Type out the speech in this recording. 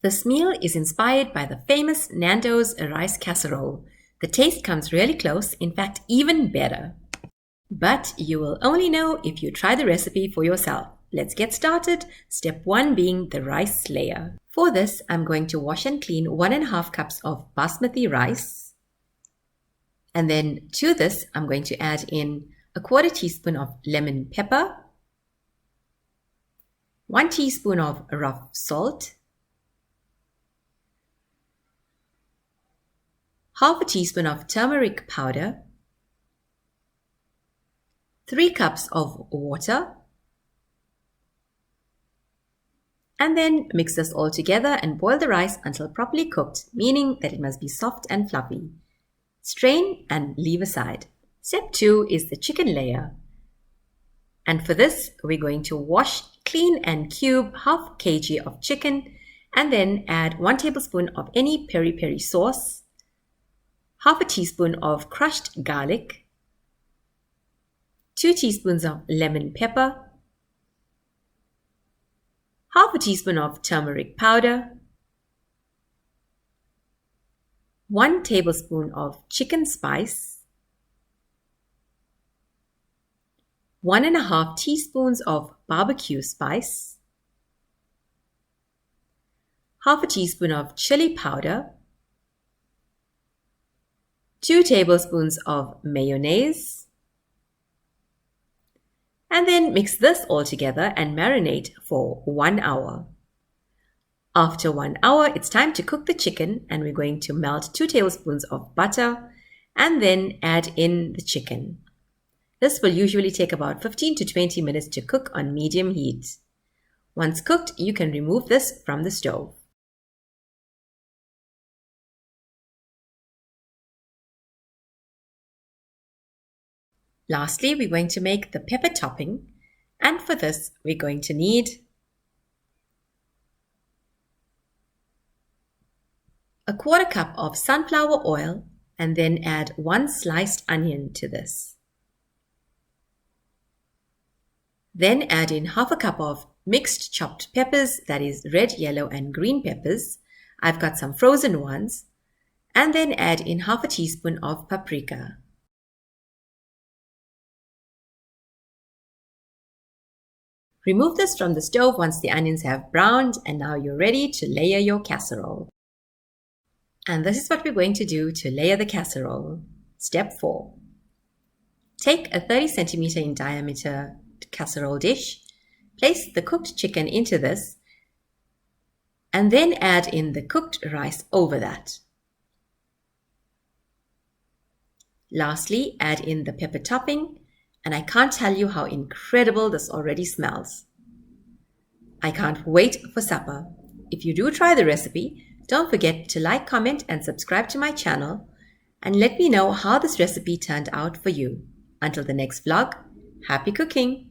This meal is inspired by the famous Nando's rice casserole. The taste comes really close, in fact even better. But you will only know if you try the recipe for yourself. Let's get started. Step 1 being the rice layer. For this, I'm going to wash and clean 1.5 cups of basmati rice. And then to this, I'm going to add in a 1/4 teaspoon of lemon pepper, 1 teaspoon of rough salt, 1/2 teaspoon of turmeric powder, 3 cups of water, and then mix this all together and boil the rice until properly cooked, meaning that it must be soft and fluffy. Strain and leave aside. Step 2 is the chicken layer. And for this, we're going to wash, clean and cube 1/2 kg of chicken and then add 1 tablespoon of any peri-peri sauce, 1/2 teaspoon of crushed garlic, 2 teaspoons of lemon pepper, 1/2 teaspoon of turmeric powder, 1 tablespoon of chicken spice, 1.5 teaspoons of barbecue spice, 1/2 teaspoon of chili powder, 2 tablespoons of mayonnaise, and then mix this all together and marinate for 1 hour. After 1 hour, it's time to cook the chicken, and we're going to melt 2 tablespoons of butter and then add in the chicken. This will usually take about 15 to 20 minutes to cook on medium heat. Once cooked, you can remove this from the stove. Lastly, we're going to make the pepper topping, and for this, we're going to need a 1/4 cup of sunflower oil and then add 1 sliced onion to this. Then add in 1/2 cup of mixed chopped peppers, that is red, yellow and green peppers. I've got some frozen ones. And then add in 1/2 teaspoon of paprika. Remove this from the stove once the onions have browned, and now you're ready to layer your casserole. And this is what we're going to do to layer the casserole. Step 4. Take a 30 centimeter in diameter casserole dish, place the cooked chicken into this, and then add in the cooked rice over that. Lastly, add in the pepper topping, and I can't tell you how incredible this already smells. I can't wait for supper. If you do try the recipe, don't forget to like, comment and subscribe to my channel, and let me know how this recipe turned out for you. Until the next vlog, happy cooking!